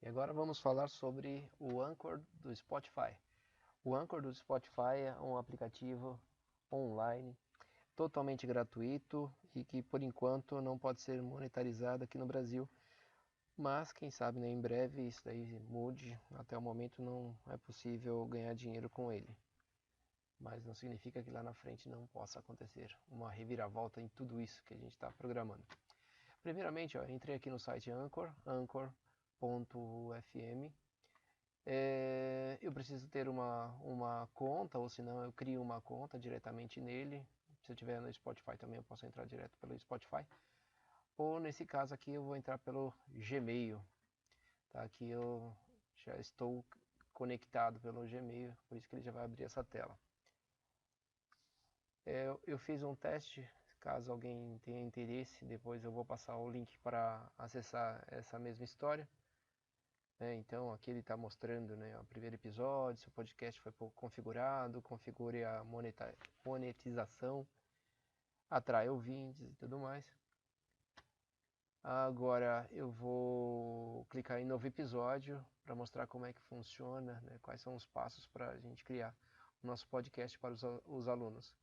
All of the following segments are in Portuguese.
E agora vamos falar sobre o Anchor do Spotify. O Anchor do Spotify é um aplicativo online totalmente gratuito e que por enquanto não pode ser monetarizado aqui no Brasil, mas quem sabe, né, em breve isso daí mude. Até o momento não é possível ganhar dinheiro com ele, mas não significa que lá na frente não possa acontecer uma reviravolta em tudo isso que a gente está programando. Primeiramente, entrei aqui no site anchor.fm. Eu preciso ter uma conta, ou senão eu crio uma conta diretamente nele. Se eu tiver no Spotify também eu posso entrar direto pelo Spotify. Ou nesse caso aqui eu vou entrar pelo Gmail. Tá? Aqui eu já estou conectado pelo Gmail, por isso que ele já vai abrir essa tela. Eu fiz um teste, caso alguém tenha interesse, depois eu vou passar o link para acessar essa mesma história. Então aqui ele está mostrando, né, o primeiro episódio, se o podcast foi configurado, configure a monetização, atrai ouvintes e tudo mais. Agora eu vou clicar em novo episódio para mostrar como é que funciona, né, quais são os passos para a gente criar o nosso podcast para os alunos.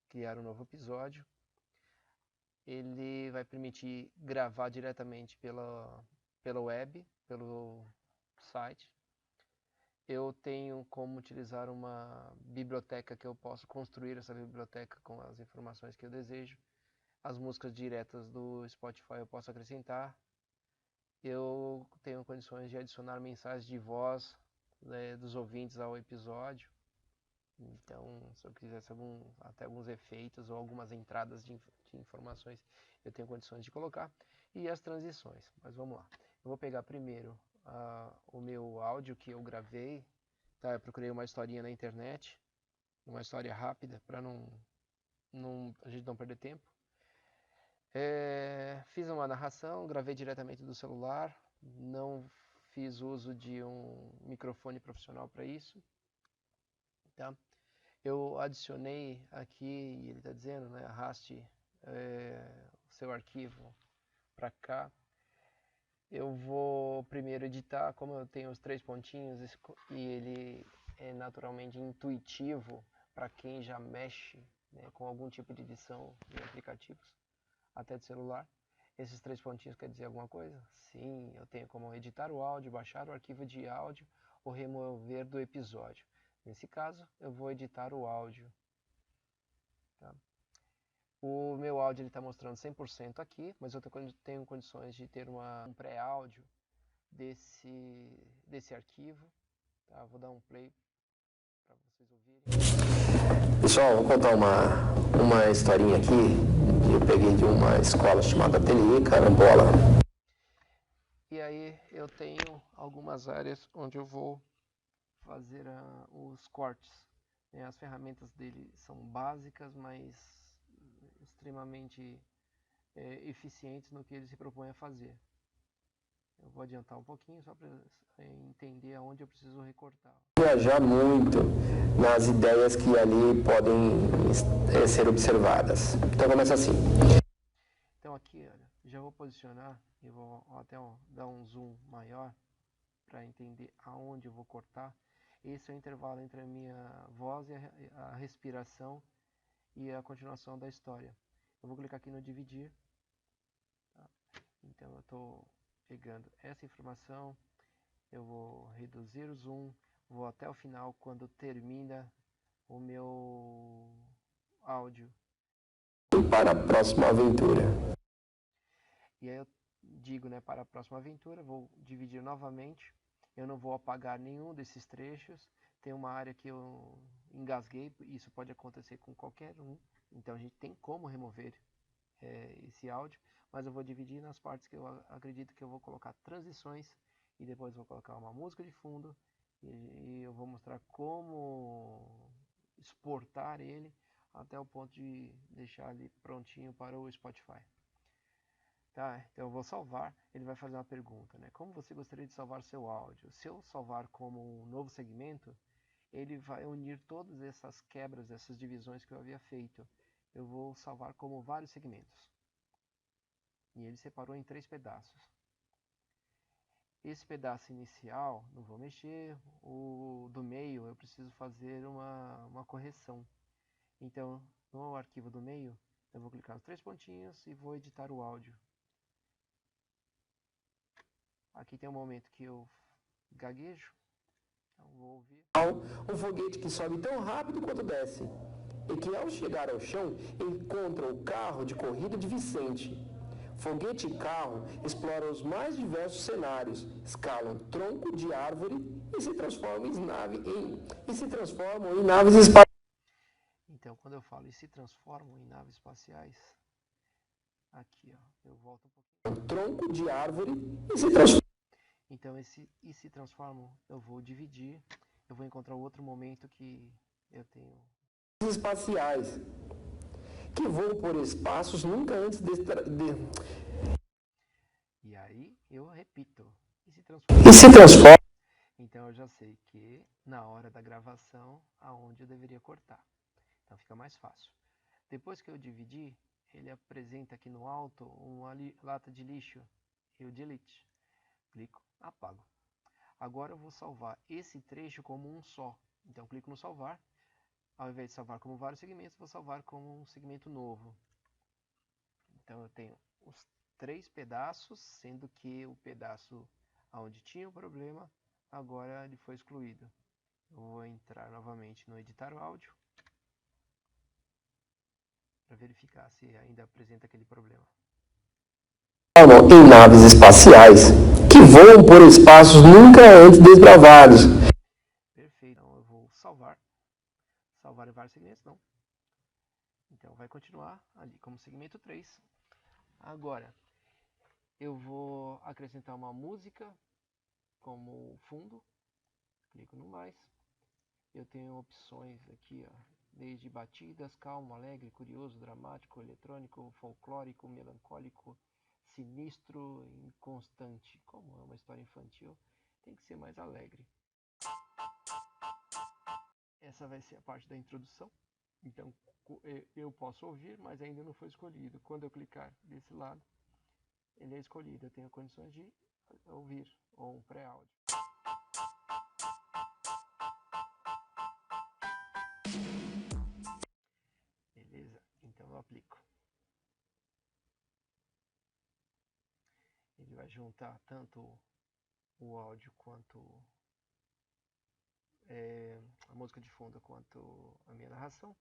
Criar um novo episódio. Ele vai permitir gravar diretamente pela web, pelo site. Eu tenho como utilizar uma biblioteca que eu posso construir essa biblioteca com as informações que eu desejo. As músicas diretas do Spotify eu posso acrescentar. Eu tenho condições de adicionar mensagens de voz, né, dos ouvintes ao episódio. Então, se eu quisesse até alguns efeitos ou algumas entradas de informações, eu tenho condições de colocar. E as transições, mas vamos lá. Eu vou pegar primeiro o meu áudio que eu gravei. Tá, eu procurei uma historinha na internet, uma história rápida, para a gente não perder tempo. Fiz uma narração, gravei diretamente do celular, não fiz uso de um microfone profissional para isso. Tá? Eu adicionei aqui, ele está dizendo, né, arraste o seu arquivo para cá. Eu vou primeiro editar, como eu tenho os 3 pontinhos e ele é naturalmente intuitivo para quem já mexe, né, com algum tipo de edição de aplicativos, até de celular. Esses 3 pontinhos quer dizer alguma coisa? Sim, eu tenho como editar o áudio, baixar o arquivo de áudio ou remover do episódio. Nesse caso, eu vou editar o áudio. Tá? O meu áudio está mostrando 100% aqui, mas eu tenho condições de ter um pré-áudio desse arquivo. Tá? Vou dar um play para vocês ouvirem. Pessoal, vou contar uma historinha aqui. Eu peguei de uma escola chamada Ateliê Carambola. E aí eu tenho algumas áreas onde eu vou fazer os cortes. As ferramentas dele são básicas, mas extremamente eficientes no que ele se propõe a fazer. Eu vou adiantar um pouquinho só para entender aonde eu preciso recortar. Viajar muito nas ideias que ali podem ser observadas. Então começa assim. Então aqui, olha, já vou posicionar e vou até dar um zoom maior para entender aonde eu vou cortar. Esse é o intervalo entre a minha voz e a respiração e a continuação da história. Eu vou clicar aqui no dividir. Tá? Então eu estou pegando essa informação, eu vou reduzir o zoom, vou até o final quando termina o meu áudio. Para a próxima aventura. E aí eu digo, né, para a próxima aventura, vou dividir novamente. Eu não vou apagar nenhum desses trechos. Tem uma área que eu engasguei, isso pode acontecer com qualquer um. Então a gente tem como remover esse áudio, mas eu vou dividir nas partes que eu acredito que eu vou colocar transições e depois vou colocar uma música de fundo e eu vou mostrar como exportar ele até o ponto de deixar ele prontinho para o Spotify. Tá, então eu vou salvar, ele vai fazer uma pergunta, né? Como você gostaria de salvar seu áudio? Se eu salvar como um novo segmento, ele vai unir todas essas quebras, essas divisões que eu havia feito. Eu vou salvar como vários segmentos. E ele separou em 3 pedaços. esse pedaço inicial, não vou mexer, o do meio eu preciso fazer uma correção. Então, no arquivo do meio, eu vou clicar nos 3 pontinhos e vou editar o áudio. Aqui tem um momento que eu gaguejo, então vou ouvir. Um foguete que sobe tão rápido quanto desce, e que ao chegar ao chão encontra o carro de corrida de Vicente. Foguete e carro exploram os mais diversos cenários, escalam tronco de árvore e se transformam em naves espaciais. Então, quando eu falo e se transformam em naves espaciais, aqui, ó, eu volto um pouquinho. Tronco de árvore e se transformam. Então, esse e se transformam, eu vou dividir, eu vou encontrar outro momento que eu tenho. Espaciais, que voam por espaços nunca antes E aí, eu repito, e se transformam. Então, eu já sei que na hora da gravação, aonde eu deveria cortar. Então, fica mais fácil. Depois que eu dividir, ele apresenta aqui no alto uma lata de lixo. Eu delete. Clico, apago. Agora eu vou salvar esse trecho como um só. Então, clico no salvar. Ao invés de salvar como vários segmentos, vou salvar como um segmento novo. Então, eu tenho os 3 pedaços, sendo que o pedaço onde tinha o problema, agora ele foi excluído. Eu vou entrar novamente no editar o áudio para verificar se ainda apresenta aquele problema. Em naves espaciais que voam por espaços nunca antes desbravados. Perfeito. Então eu vou salvar em vários segmentos, não. Então vai continuar ali como segmento 3. Agora eu vou acrescentar uma música como fundo. Clico no mais. Eu tenho opções aqui, ó, desde batidas, calmo, alegre, curioso, dramático, eletrônico, folclórico, melancólico, sinistro, inconstante. Como é uma história infantil, tem que ser mais alegre. Essa vai ser a parte da introdução. Então eu posso ouvir, mas ainda não foi escolhido. Quando eu clicar desse lado, ele é escolhido. Eu tenho condições de ouvir, ou um pré-áudio. Beleza? Então eu aplico. Ele vai juntar tanto o áudio quanto a música de fundo quanto a minha narração.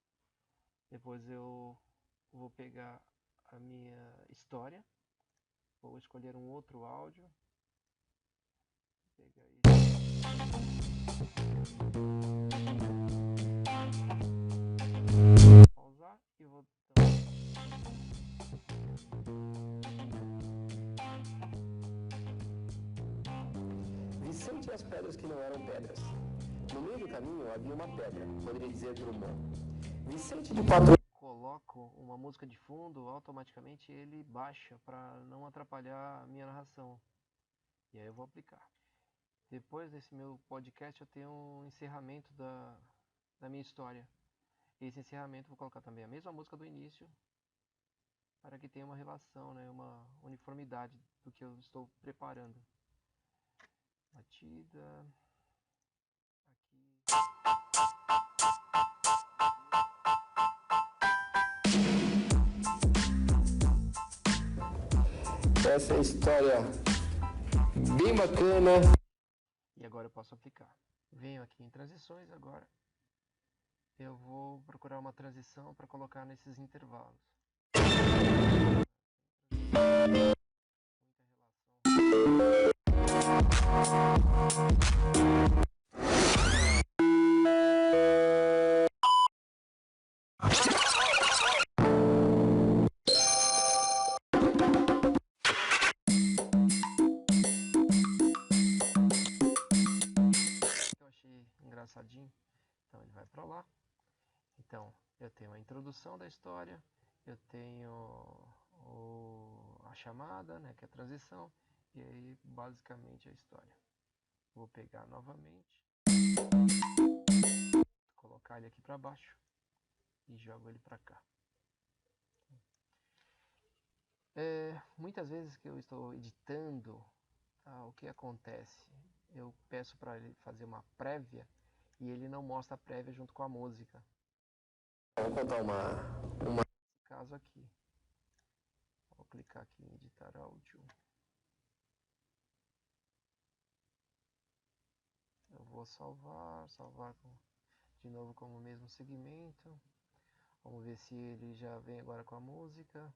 Depois eu vou pegar a minha história, vou escolher um outro áudio, pegar pausar e vou Vicente e as pedras que não eram pedras. No meio do caminho havia uma pedra, poderia dizer Drummond. Vicente de Patrulha. Coloco uma música de fundo, automaticamente ele baixa para não atrapalhar a minha narração. E aí eu vou aplicar. Depois desse meu podcast eu tenho um encerramento da minha história. Esse encerramento vou colocar também a mesma música do início, para que tenha uma relação, né, uma uniformidade do que eu estou preparando. Batida. Essa é a história bem bacana. E agora eu posso aplicar. Venho aqui em transições agora. Eu vou procurar uma transição para colocar nesses intervalos. Eu achei engraçadinho, então ele vai para lá. Então eu tenho a introdução da história, eu tenho a chamada, né, que é a transição, e aí basicamente a história. Vou pegar novamente, colocar ele aqui para baixo e jogo ele para cá. Muitas vezes que eu estou editando o que acontece? Eu peço para ele fazer uma prévia e ele não mostra a prévia junto com a música. Vamos contar Nesse caso aqui. Vou clicar aqui em editar áudio. Eu vou salvar de novo como o mesmo segmento. Vamos ver se ele já vem agora com a música.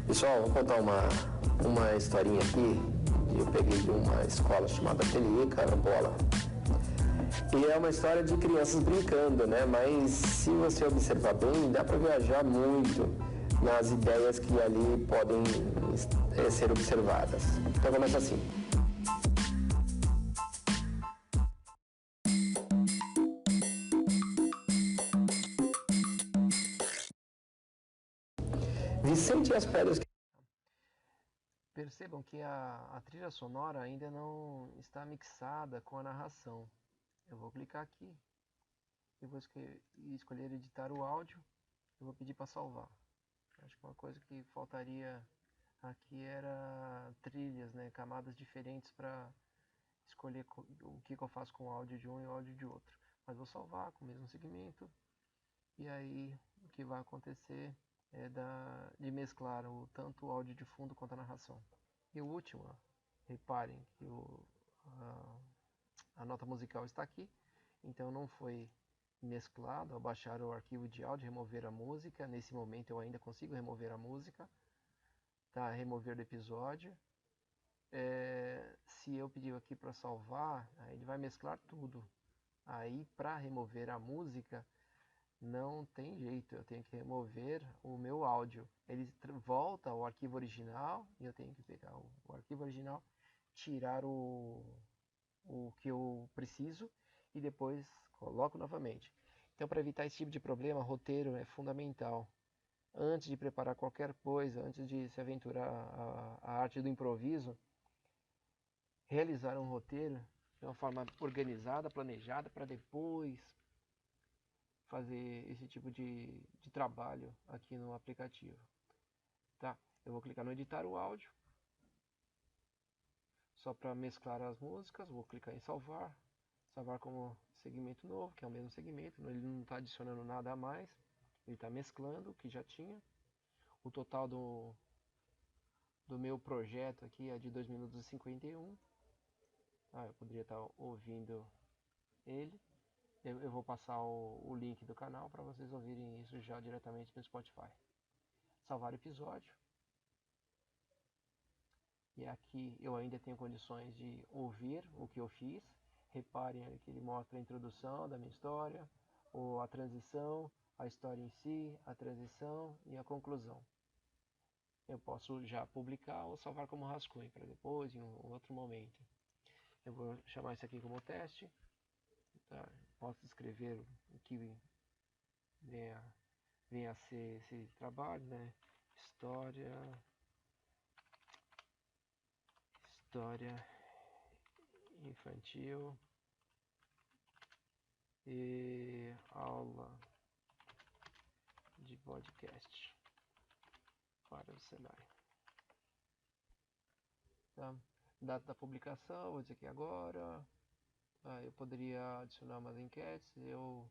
Pessoal, vou contar uma historinha aqui. Eu peguei de uma escola chamada Ateliê Carambola. E é uma história de crianças brincando, né? Mas se você observar bem, dá para viajar muito nas ideias que ali podem ser observadas. Então começa assim. Vicente e as pedras que... Percebam que a trilha sonora ainda não está mixada com a narração. Eu vou clicar aqui e vou escolher editar o áudio. Eu vou pedir para salvar. Acho que uma coisa que faltaria aqui era trilhas, né? Camadas diferentes para escolher o que eu faço com o áudio de um e o áudio de outro. Mas vou salvar com o mesmo segmento. E aí o que vai acontecer é de mesclar tanto o áudio de fundo quanto a narração. E o último, reparem que a nota musical está aqui, então não foi mesclado. Ao baixar o arquivo de áudio, remover a música, nesse momento eu ainda consigo remover a música, tá? Remover do episódio. Se eu pedir aqui para salvar, aí ele vai mesclar tudo. Aí para remover a música, não tem jeito, eu tenho que remover o meu áudio. Ele volta ao arquivo original e eu tenho que pegar o arquivo original, tirar o que eu preciso e depois coloco novamente. Então, para evitar esse tipo de problema, roteiro é fundamental. Antes de preparar qualquer coisa, antes de se aventurar a arte do improviso, realizar um roteiro de uma forma organizada, planejada, para depois fazer esse tipo de trabalho aqui no aplicativo. Tá? Eu vou clicar no editar o áudio, só para mesclar as músicas. Vou clicar em salvar, salvar como segmento novo, que é o mesmo segmento, ele não está adicionando nada a mais, ele está mesclando o que já tinha. O total do meu projeto aqui é de 2 minutos e 51. Eu poderia estar ouvindo ele. Eu vou passar o link do canal para vocês ouvirem isso já diretamente no Spotify. Salvar o episódio. E aqui eu ainda tenho condições de ouvir o que eu fiz. Reparem que ele mostra a introdução da minha história, ou a transição, a história em si, a transição e a conclusão. Eu posso já publicar ou salvar como rascunho para depois, em um outro momento. Eu vou chamar isso aqui como teste. Tá? Posso escrever o que venha a ser esse trabalho, né? História infantil e aula de podcast para o Senai. Tá? Data da publicação, vou dizer aqui agora. Eu poderia adicionar umas enquetes. Eu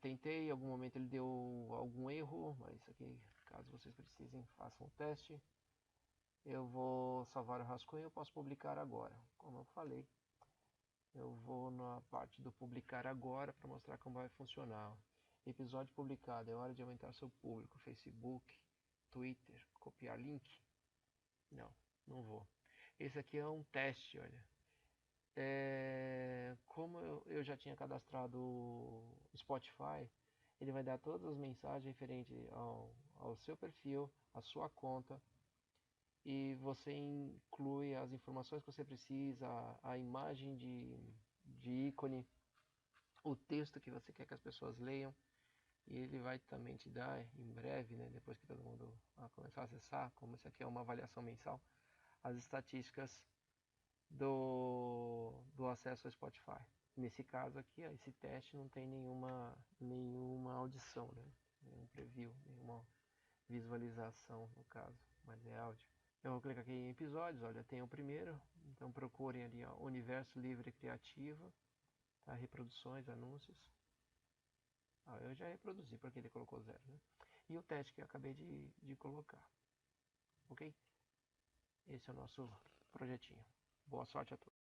tentei, em algum momento ele deu algum erro, mas isso aqui, caso vocês precisem, façam o teste. Eu vou salvar o rascunho, eu posso publicar agora. Como eu falei, eu vou na parte do publicar agora para mostrar como vai funcionar. Episódio publicado, é hora de aumentar seu público. Facebook, Twitter, copiar link? Não vou. Esse aqui é um teste, olha. Como eu já tinha cadastrado o Spotify, ele vai dar todas as mensagens referentes ao seu perfil, à sua conta, e você inclui as informações que você precisa, a imagem de ícone, o texto que você quer que as pessoas leiam. E ele vai também te dar em breve, né, depois que todo mundo começar a acessar, como isso aqui é uma avaliação mensal, as estatísticas do acesso ao Spotify. Nesse caso aqui, ó, esse teste não tem nenhuma audição, né? Nenhum preview, nenhuma visualização no caso, mas é áudio. Eu vou clicar aqui em episódios, olha, tem o primeiro, então procurem ali, ó, Universo Livre Criativo, tá? Reproduções, anúncios. Eu já reproduzi porque ele colocou 0, né? E o teste que eu acabei de colocar, ok? Esse é o nosso projetinho. Boa sorte a todos.